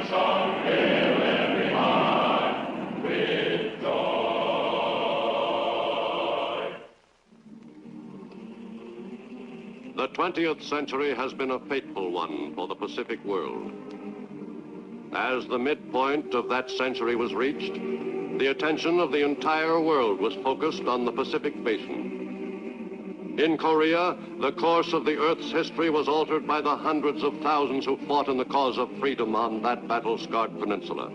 shall fill every heart with joy. The 20th century has been a fateful one for the Pacific world. As the midpoint of that century was reached, the attention of the entire world was focused on the Pacific Basin. In Korea, the course of the Earth's history was altered by the hundreds of thousands who fought in the cause of freedom on that battle-scarred peninsula.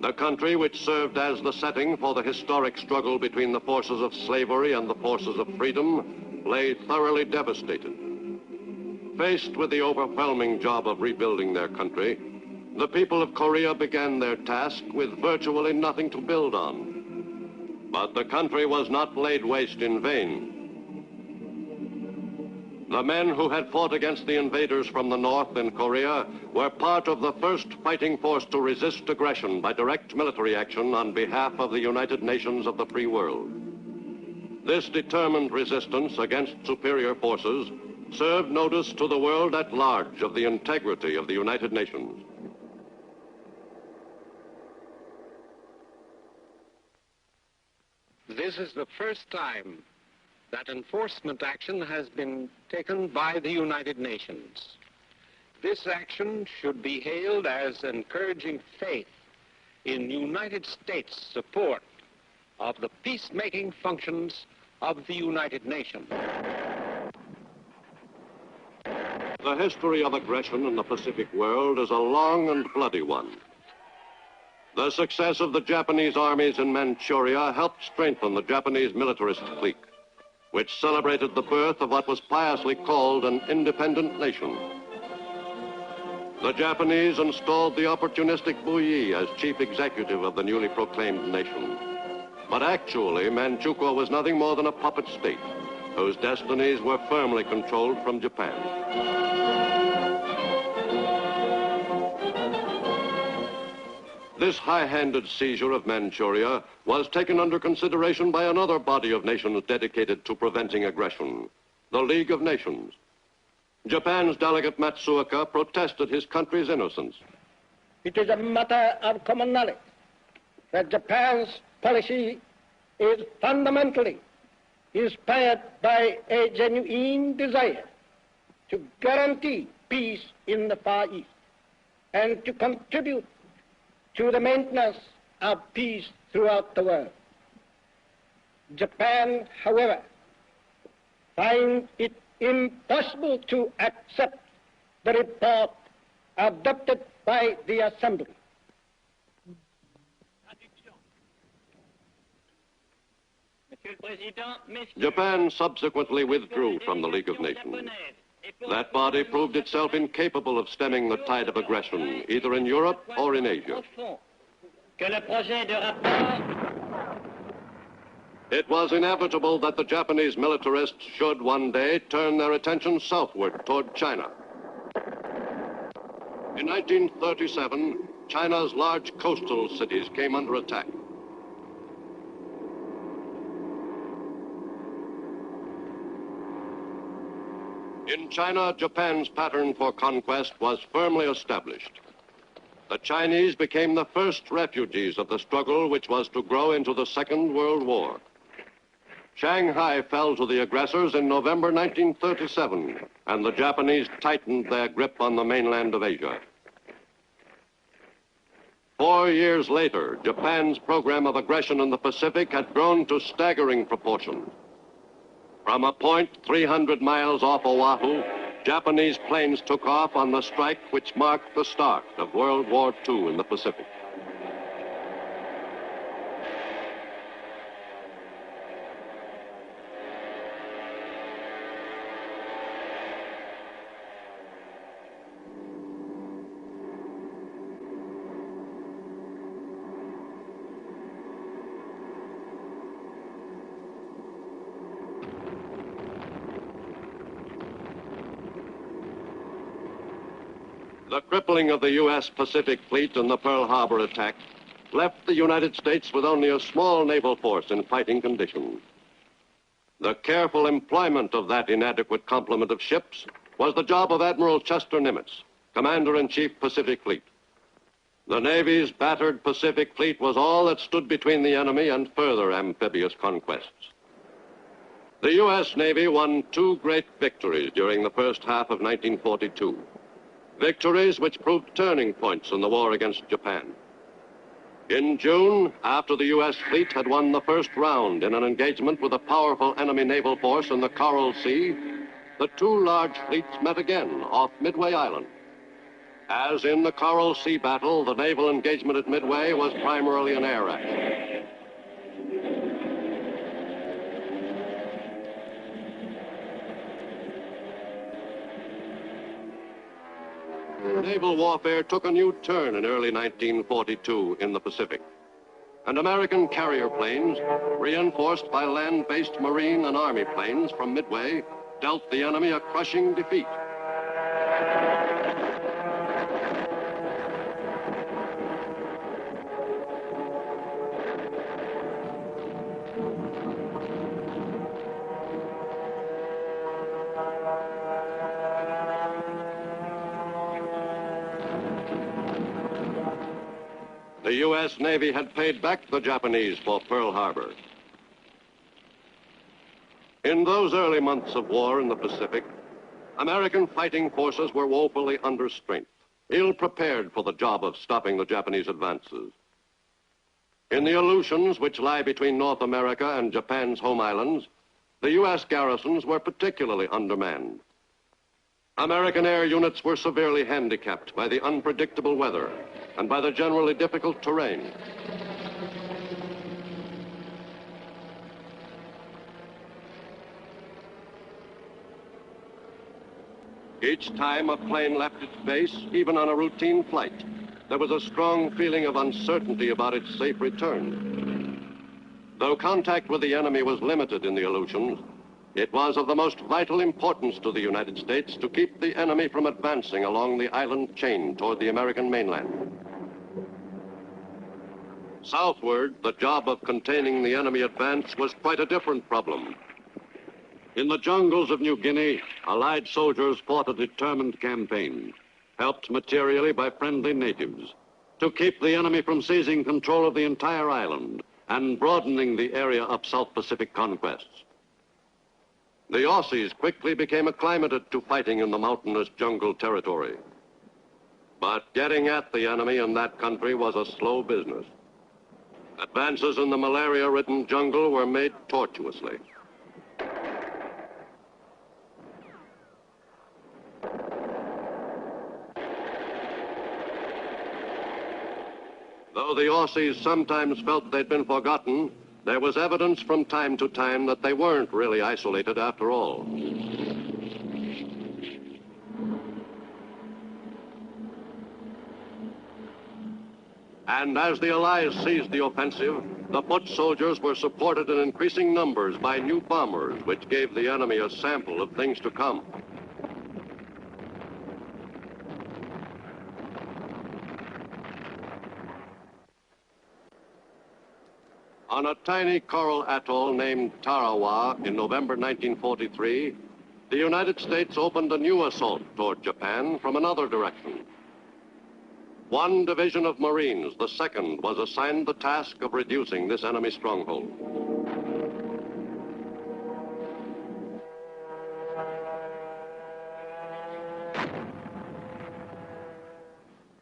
The country which served as the setting for the historic struggle between the forces of slavery and the forces of freedom lay thoroughly devastated. Faced with the overwhelming job of rebuilding their country, the people of Korea began their task with virtually nothing to build on. But the country was not laid waste in vain. The men who had fought against the invaders from the north in Korea were part of the first fighting force to resist aggression by direct military action on behalf of the United Nations of the free world. This determined resistance against superior forces served notice to the world at large of the integrity of the United Nations. This is the first time that enforcement action has been taken by the United Nations. This action should be hailed as encouraging faith in United States support of the peacemaking functions of the United Nations. The history of aggression in the Pacific world is a long and bloody one. The success of the Japanese armies in Manchuria helped strengthen the Japanese militarist clique, which celebrated the birth of what was piously called an independent nation. The Japanese installed the opportunistic Bouyi as chief executive of the newly proclaimed nation. But actually, Manchukuo was nothing more than a puppet state, whose destinies were firmly controlled from Japan. This high-handed seizure of Manchuria was taken under consideration by another body of nations dedicated to preventing aggression, the League of Nations. Japan's delegate Matsuoka protested his country's innocence. It is a matter of common knowledge that Japan's policy is fundamentally inspired by a genuine desire to guarantee peace in the Far East and to contribute to the maintenance of peace throughout the world. Japan, however, finds it impossible to accept the report adopted by the Assembly. Japan subsequently withdrew from the League of Nations. That body proved itself incapable of stemming the tide of aggression, either in Europe or in Asia. It was inevitable that the Japanese militarists should one day turn their attention southward toward China. In 1937, China's large coastal cities came under attack. In China, Japan's pattern for conquest was firmly established. The Chinese became the first refugees of the struggle which was to grow into the Second World War. Shanghai fell to the aggressors in November 1937, and the Japanese tightened their grip on the mainland of Asia. 4 years later, Japan's program of aggression in the Pacific had grown to staggering proportions. From a point 300 miles off Oahu, Japanese planes took off on the strike which marked the start of World War II in the Pacific. The crippling of the U.S. Pacific Fleet in the Pearl Harbor attack left the United States with only a small naval force in fighting condition. The careful employment of that inadequate complement of ships was the job of Admiral Chester Nimitz, Commander-in-Chief Pacific Fleet. The Navy's battered Pacific Fleet was all that stood between the enemy and further amphibious conquests. The U.S. Navy won two great victories during the first half of 1942. Victories which proved turning points in the war against Japan. In June, after the U.S. fleet had won the first round in an engagement with a powerful enemy naval force in the Coral Sea, the two large fleets met again off Midway Island. As in the Coral Sea battle, the naval engagement at Midway was primarily an air action. Naval warfare took a new turn in early 1942 in the Pacific. And American carrier planes, reinforced by land-based Marine and Army planes from Midway, dealt the enemy a crushing defeat. The U.S. Navy had paid back the Japanese for Pearl Harbor. In those early months of war in the Pacific, American fighting forces were woefully under strength, ill-prepared for the job of stopping the Japanese advances. In the Aleutians, which lie between North America and Japan's home islands, the U.S. garrisons were particularly undermanned. American air units were severely handicapped by the unpredictable weather and by the generally difficult terrain. Each time a plane left its base, even on a routine flight, there was a strong feeling of uncertainty about its safe return. Though contact with the enemy was limited in the Aleutians, it was of the most vital importance to the United States to keep the enemy from advancing along the island chain toward the American mainland. Southward, the job of containing the enemy advance was quite a different problem. In the jungles of New Guinea, Allied soldiers fought a determined campaign, helped materially by friendly natives, to keep the enemy from seizing control of the entire island and broadening the area of South Pacific conquests. The Aussies quickly became acclimated to fighting in the mountainous jungle territory. But getting at the enemy in that country was a slow business. Advances in the malaria-ridden jungle were made tortuously. Though the Aussies sometimes felt they'd been forgotten, there was evidence from time to time that they weren't really isolated after all. And as the Allies seized the offensive, the foot soldiers were supported in increasing numbers by new bombers, which gave the enemy a sample of things to come. On a tiny coral atoll named Tarawa in November 1943, the United States opened a new assault toward Japan from another direction. One division of Marines, the 2nd, was assigned the task of reducing this enemy stronghold.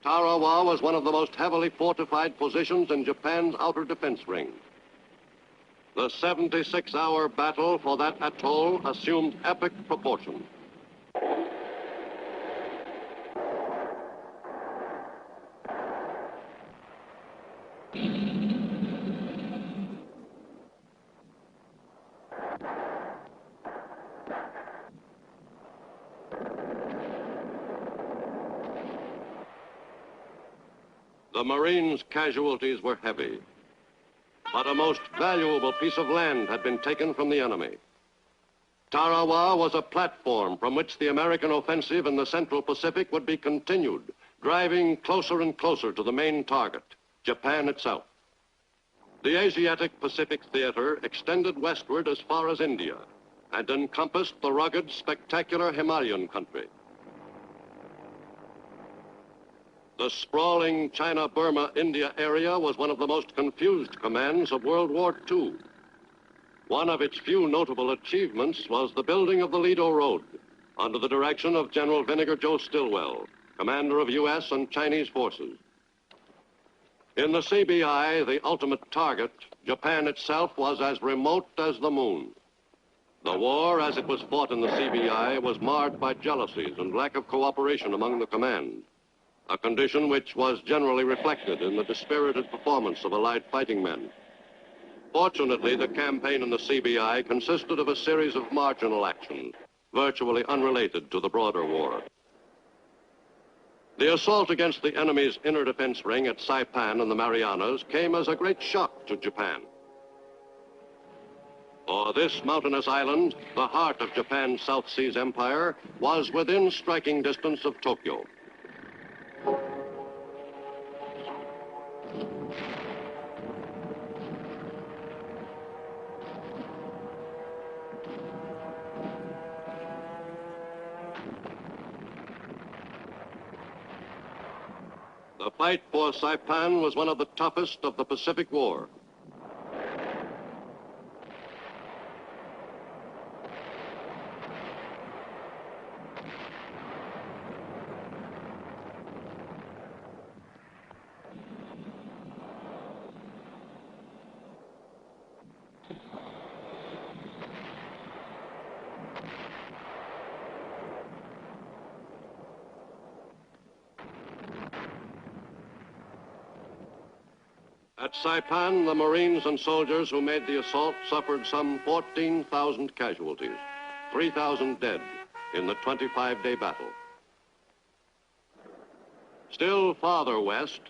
Tarawa was one of the most heavily fortified positions in Japan's outer defense ring. The 76-hour battle for that atoll assumed epic proportions. The Marines' casualties were heavy, but a most valuable piece of land had been taken from the enemy. Tarawa was a platform from which the American offensive in the Central Pacific would be continued, driving closer and closer to the main target, Japan itself. The Asiatic Pacific theater extended westward as far as India and encompassed the rugged, spectacular Himalayan country. The sprawling China-Burma-India area was one of the most confused commands of World War II. One of its few notable achievements was the building of the Lido Road under the direction of General Vinegar Joe Stilwell, commander of U.S. and Chinese forces. In the CBI, the ultimate target, Japan itself was as remote as the moon. The war, as it was fought in the CBI, was marred by jealousies and lack of cooperation among the command, a condition which was generally reflected in the dispirited performance of Allied fighting men. Fortunately, the campaign in the CBI consisted of a series of marginal actions, virtually unrelated to the broader war. The assault against the enemy's inner defense ring at Saipan in the Marianas came as a great shock to Japan. For this mountainous island, the heart of Japan's South Seas empire, was within striking distance of Tokyo. The fight for Saipan was one of the toughest of the Pacific War. At Saipan, the Marines and soldiers who made the assault suffered some 14,000 casualties, 3,000 dead in the 25-day battle. Still farther west,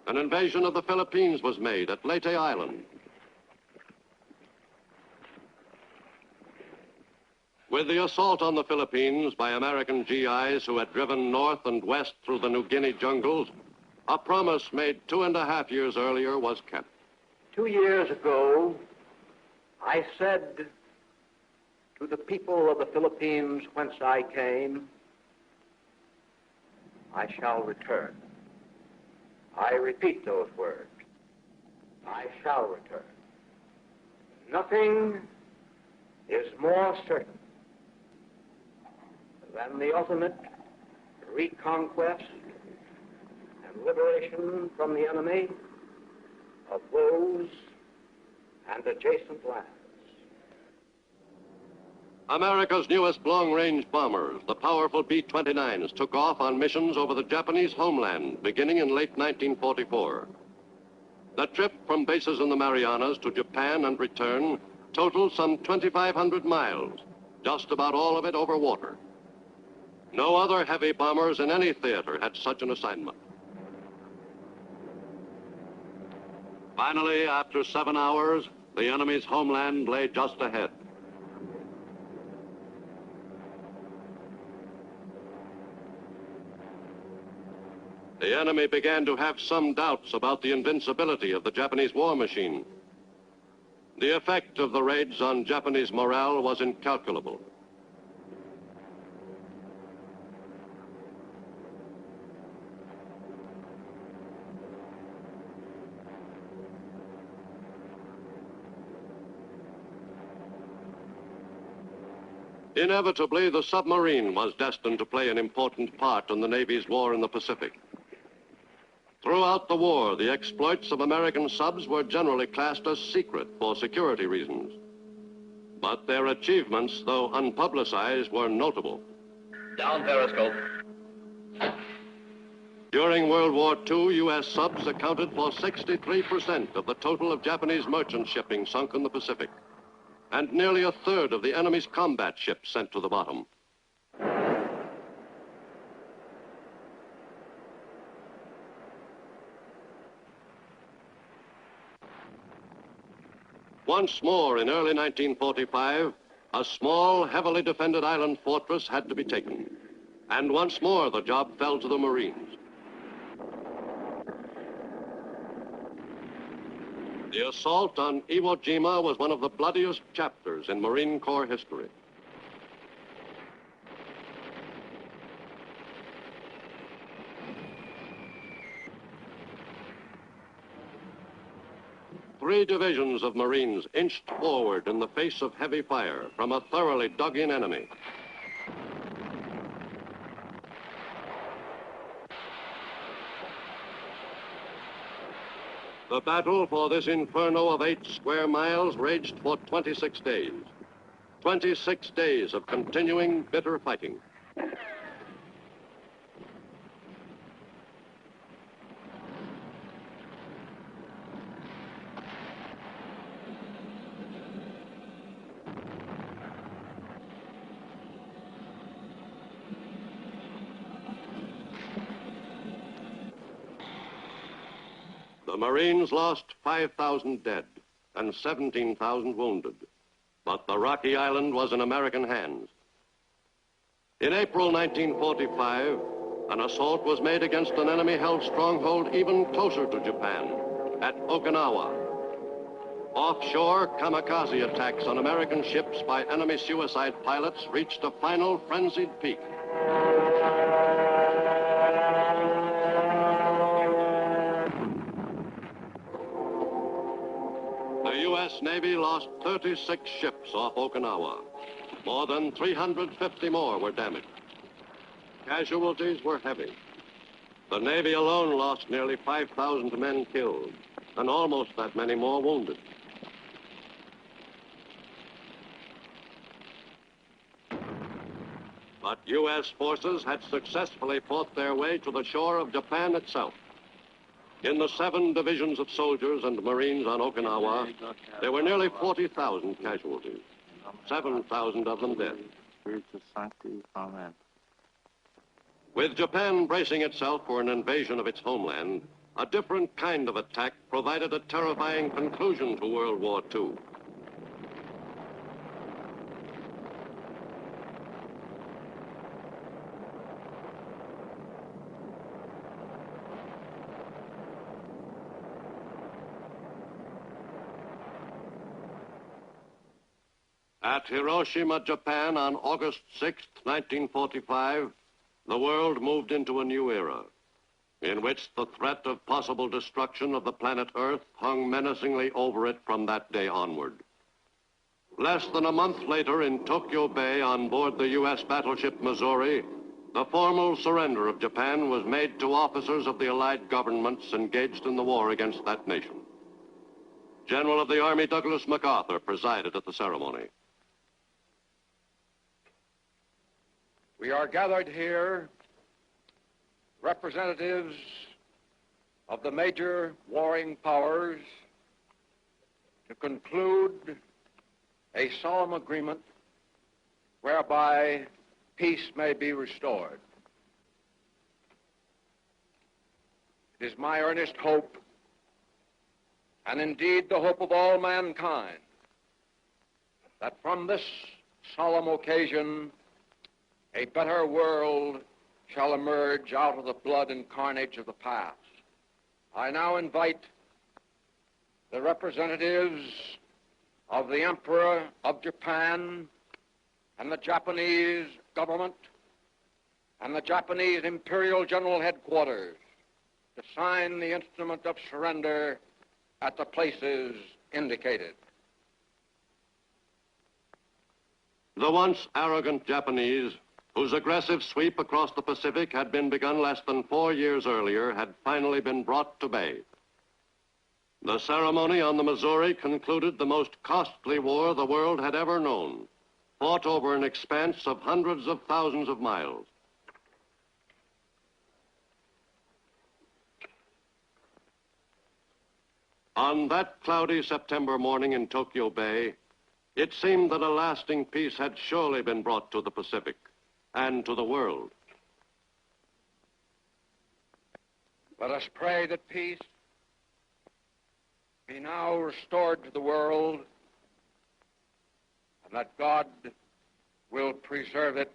an invasion of the Philippines was made at Leyte Island. With the assault on the Philippines by American GIs who had driven north and west through the New Guinea jungles, a promise made 2.5 years earlier was kept. 2 years ago, I said to the people of the Philippines whence I came, I shall return. I repeat those words. I shall return. Nothing is more certain than the ultimate reconquest and liberation from the enemy of those and adjacent lands. America's newest long-range bombers, the powerful B-29s, took off on missions over the Japanese homeland beginning in late 1944. The trip from bases in the Marianas to Japan and return totaled some 2,500 miles, just about all of it over water. No other heavy bombers in any theater had such an assignment. Finally, after 7 hours, the enemy's homeland lay just ahead. The enemy began to have some doubts about the invincibility of the Japanese war machine. The effect of the raids on Japanese morale was incalculable. Inevitably, the submarine was destined to play an important part in the Navy's war in the Pacific. Throughout the war, the exploits of American subs were generally classed as secret for security reasons. But their achievements, though unpublicized, were notable. Down periscope. During World War II, U.S. subs accounted for 63% of the total of Japanese merchant shipping sunk in the Pacific, and nearly a third of the enemy's combat ships sent to the bottom. Once more, in early 1945, a small, heavily defended island fortress had to be taken. And once more, the job fell to the Marines. The assault on Iwo Jima was one of the bloodiest chapters in Marine Corps history. 3 divisions of Marines inched forward in the face of heavy fire from a thoroughly dug-in enemy. The battle for this inferno of 8 square miles raged for 26 days. 26 days of continuing bitter fighting. The Marines lost 5,000 dead and 17,000 wounded, but the rocky island was in American hands. In April 1945, an assault was made against an enemy-held stronghold even closer to Japan, at Okinawa. Offshore, kamikaze attacks on American ships by enemy suicide pilots reached a final frenzied peak. The U.S. Navy lost 36 ships off Okinawa. More than 350 more were damaged. Casualties were heavy. The Navy alone lost nearly 5,000 men killed, and almost that many more wounded. But U.S. forces had successfully fought their way to the shore of Japan itself. In the 7 divisions of soldiers and Marines on Okinawa, there were nearly 40,000 casualties, 7,000 of them dead. With Japan bracing itself for an invasion of its homeland, a different kind of attack provided a terrifying conclusion to World War II. At Hiroshima, Japan, on August 6, 1945, the world moved into a new era, in which the threat of possible destruction of the planet Earth hung menacingly over it from that day onward. Less than a month later, in Tokyo Bay, on board the U.S. battleship Missouri, the formal surrender of Japan was made to officers of the Allied governments engaged in the war against that nation. General of the Army Douglas MacArthur presided at the ceremony. We are gathered here, representatives of the major warring powers, to conclude a solemn agreement whereby peace may be restored. It is my earnest hope, and indeed the hope of all mankind, that from this solemn occasion a better world shall emerge out of the blood and carnage of the past. I now invite the representatives of the Emperor of Japan and the Japanese government and the Japanese Imperial General Headquarters to sign the instrument of surrender at the places indicated. The once arrogant Japanese, whose aggressive sweep across the Pacific had been begun less than 4 years earlier, had finally been brought to bay. The ceremony on the Missouri concluded the most costly war the world had ever known, fought over an expanse of hundreds of thousands of miles. On that cloudy September morning in Tokyo Bay, it seemed that a lasting peace had surely been brought to the Pacific and to the world. Let us pray that peace be now restored to the world and that God will preserve it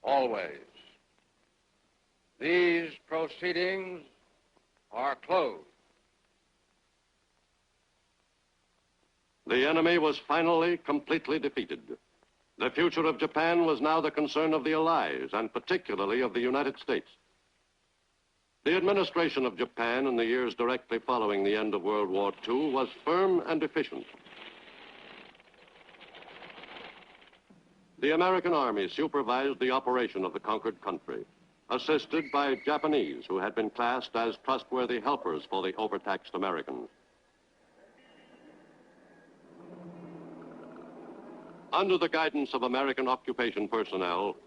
always. These proceedings are closed. The enemy was finally completely defeated. The future of Japan was now the concern of the Allies, and particularly of the United States. The administration of Japan in the years directly following the end of World War II was firm and efficient. The American Army supervised the operation of the conquered country, assisted by Japanese who had been classed as trustworthy helpers for the overtaxed Americans. Under the guidance of American occupation personnel,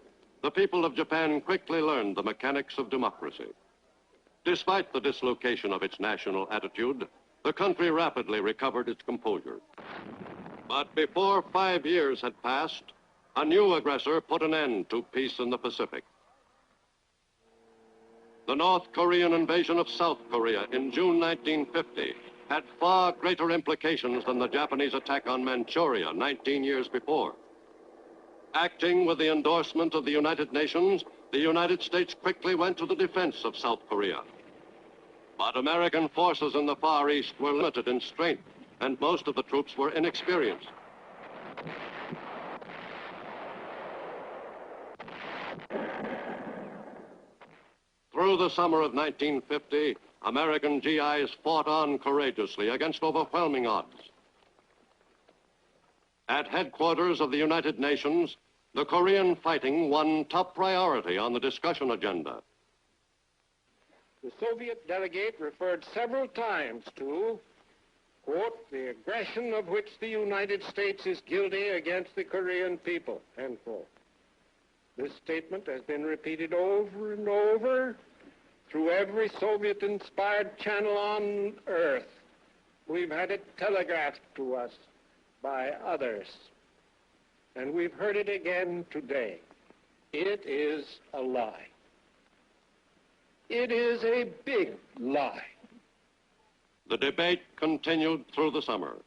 the people of Japan quickly learned the mechanics of democracy. Despite the dislocation of its national attitude, the country rapidly recovered its composure. But before 5 years had passed, a new aggressor put an end to peace in the Pacific. The North Korean invasion of South Korea in June 1950 had far greater implications than the Japanese attack on Manchuria 19 years before. Acting with the endorsement of the United Nations, the United States quickly went to the defense of South Korea. But American forces in the Far East were limited in strength, and most of the troops were inexperienced. Through the summer of 1950, American GIs fought on courageously against overwhelming odds. At headquarters of the United Nations, the Korean fighting won top priority on the discussion agenda. The Soviet delegate referred several times to, quote, the aggression of which the United States is guilty against the Korean people, end quote. This statement has been repeated over and over through every Soviet-inspired channel on Earth. We've had it telegraphed to us by others, and we've heard it again today. It is a lie. It is a big lie. The debate continued through the summer.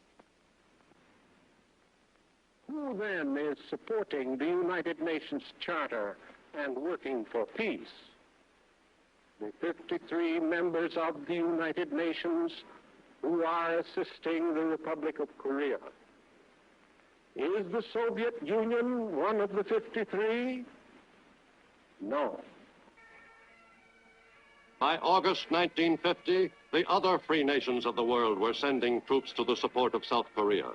Who then is supporting the United Nations Charter and working for peace? The 53 members of the United Nations who are assisting the Republic of Korea. Is the Soviet Union one of the 53? No. By August 1950, the other free nations of the world were sending troops to the support of South Korea.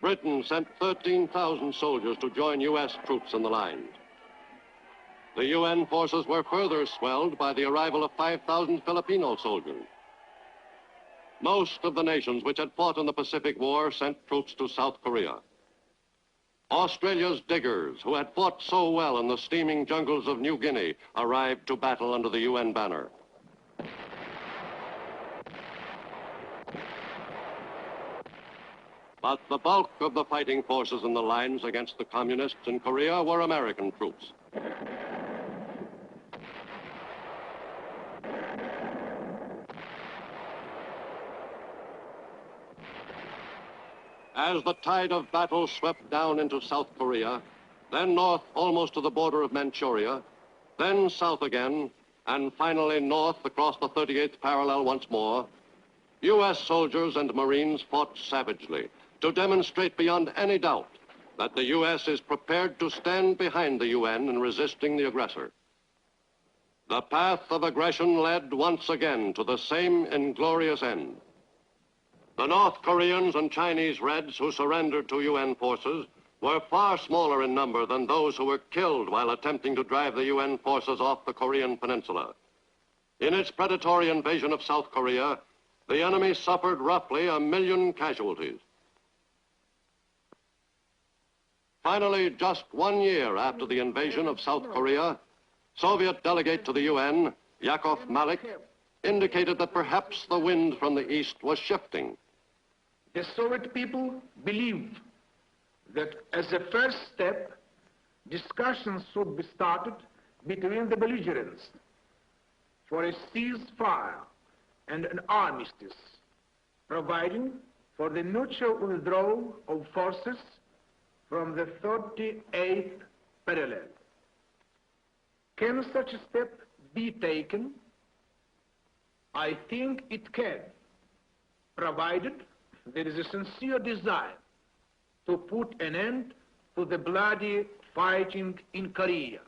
Britain sent 13,000 soldiers to join U.S. troops in the lines. The UN forces were further swelled by the arrival of 5,000 Filipino soldiers. Most of the nations which had fought in the Pacific War sent troops to South Korea. Australia's diggers, who had fought so well in the steaming jungles of New Guinea, arrived to battle under the UN banner. But the bulk of the fighting forces in the lines against the communists in Korea were American troops. As the tide of battle swept down into South Korea, then north almost to the border of Manchuria, then south again, and finally north across the 38th parallel once more, U.S. soldiers and Marines fought savagely to demonstrate beyond any doubt that the U.S. is prepared to stand behind the UN in resisting the aggressor. The path of aggression led once again to the same inglorious end. The North Koreans and Chinese Reds who surrendered to UN forces were far smaller in number than those who were killed while attempting to drive the UN forces off the Korean peninsula. In its predatory invasion of South Korea, the enemy suffered roughly 1 million casualties. Finally, just 1 year after the invasion of South Korea, Soviet delegate to the UN, Yakov Malik, indicated that perhaps the wind from the east was shifting. The Soviet people believe that as a first step, discussions should be started between the belligerents for a ceasefire and an armistice, providing for the mutual withdrawal of forces from the 38th parallel. Can such a step be taken? I think it can, provided there is a sincere desire to put an end to the bloody fighting in Korea.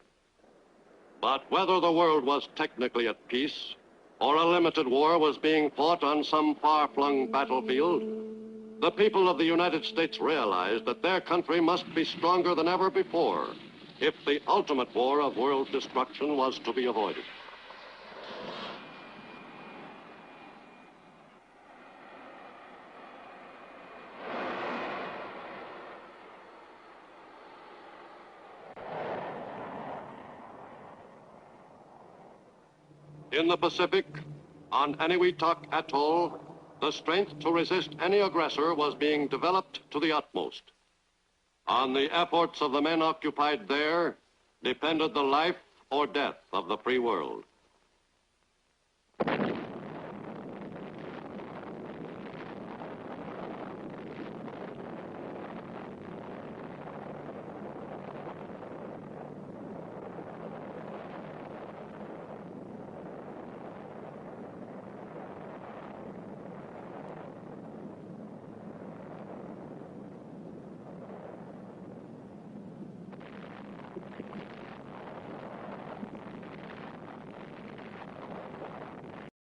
But whether the world was technically at peace or a limited war was being fought on some far-flung battlefield, the people of the United States realized that their country must be stronger than ever before if the ultimate war of world destruction was to be avoided. In the Pacific, on Eniwetok Atoll, the strength to resist any aggressor was being developed to the utmost. On the efforts of the men occupied there depended the life or death of the free world.